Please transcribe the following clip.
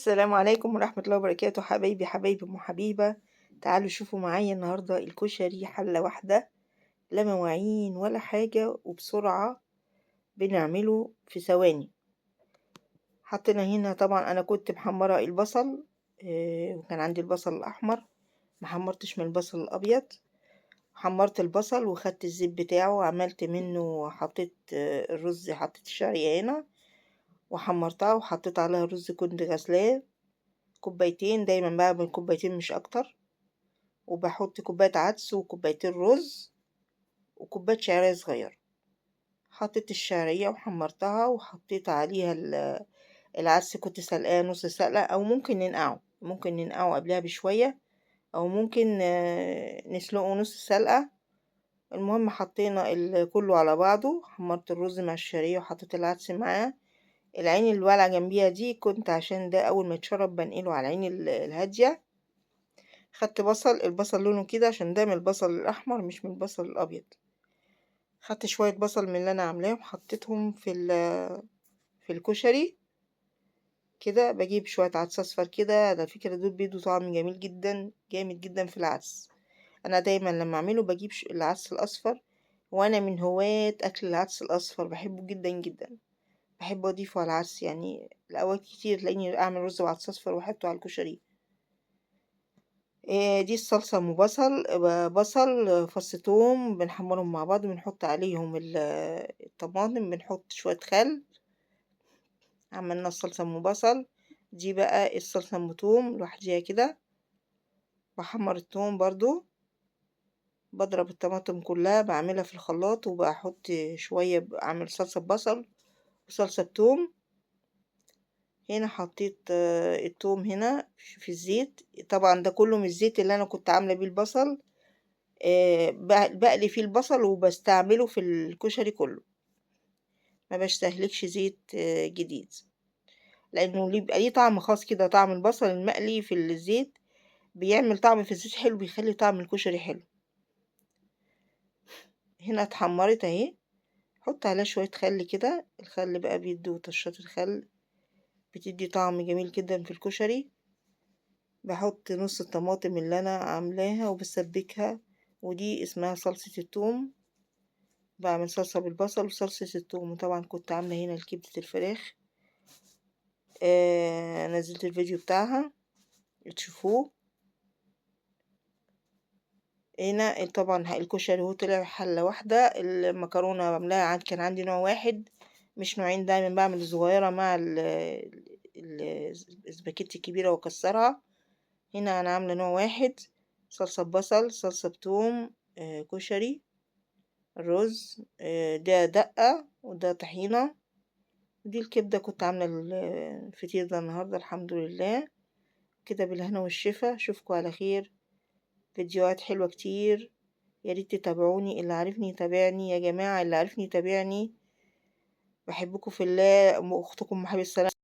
السلام عليكم ورحمة الله وبركاته. حبايبي حبايبي أم حبيبة، تعالوا شوفوا معايا النهاردة الكشري حلة واحدة، لا مواعين ولا حاجة، وبسرعة بنعمله في ثواني. حطينا هنا طبعا أنا كنت محمرة البصل، وكان عندي البصل الأحمر، محمرتش من البصل الأبيض. حمرت البصل وخدت الزيت بتاعه وعملت منه، حطيت الرز، حطيت الشعرية هنا وحمرتها وحطيت عليها رز كنت غسلاه كوبايتين، دايما بعمل كوبايتين مش اكتر، وبحط كوباية عدس وكوبايتين رز وكوباية شعرية صغير. حطيت الشعرية وحمرتها وحطيت عليها العدس، كنت سلقاه نص سلقة، او ممكن ننقعه قبلها بشوية، او ممكن نسلقه نص سلقة. المهم حطينا كله على بعضه، حمرت الرز مع الشعرية وحطيت العدس معاه. العين اللي والعة جنبيها دي كنت عشان ده اول ما يتشرب بنقله على العين الهادية. خدت البصل لونه كده عشان ده من البصل الاحمر مش من البصل الابيض. خدت شويه بصل من اللي انا عاملاهم حطيتهم في الكشري كده. بجيب شويه عدس اصفر كده، على فكره دول بيدوا طعم جميل جدا جامد جدا في العدس. انا دايما لما اعمله بجيب العدس الاصفر، وانا من هواة اكل العدس الاصفر، بحبه جدا جدا، بحب اضيفه على العدس. يعني الاوقات كتير تلاقيني اعمل رز وعدس اصفر واحطه على الكشري. دي الصلصة أم بصل فص توم بنحمرهم مع بعض، بنحط عليهم الطماطم، بنحط شوية خل. عملنا الصلصة أم بصل. دي بقى الصلصة أم توم لوحديها كده. بحمر التوم برضو، بضرب الطماطم كلها بعملها في الخلاط، وبحط شوية أعمل صلصة بصل وصلصة توم. هنا حطيت التوم هنا في الزيت، طبعا ده كله من الزيت اللي أنا كنت عاملة بيه البصل. بقلي فيه البصل وبستعمله في الكشري كله، ما بستهلكش زيت جديد، لانه بيبقى ليه طعم خاص كده. طعم البصل المقلي في الزيت بيعمل طعم في الزيت حلو، بيخلي طعم الكشري حلو. هنا اتحمرت اهي، حط عليها شوية خل كده، الخل بقى بيدي طشات الخل بتدي طعم جميل جدا في الكشري. بحط نص الطماطم اللي انا عاملاها وبسبكها، ودي اسمها صلصة الثوم. بعمل صلصة بالبصل وصلصة الثوم. وطبعا كنت عاملة هنا كبدة الفراخ، نزلت الفيديو بتاعها تشوفوه. هنا طبعا الكشري هو طلع حلة واحدة. المكرونة بعملها كان عندي نوع واحد مش نوعين، دايما بعمل الصغيرة مع الاسباجيتي الكبيرة واكسرها. هنا انا عاملة نوع واحد، صلصة بصل صلصة بتوم، كشري، رز، ده دقة وده طحينة. دي الكبدة كنت عاملة الفطير ده النهاردة الحمد لله. كده بالهنا والشفا، اشوفكم على خير، فيديوهات حلوة كتير. يا ريت تتابعوني، اللي عارفني يتابعني يا جماعة، اللي عارفني يتابعني. بحبكم في الله، اختكم محب السلام.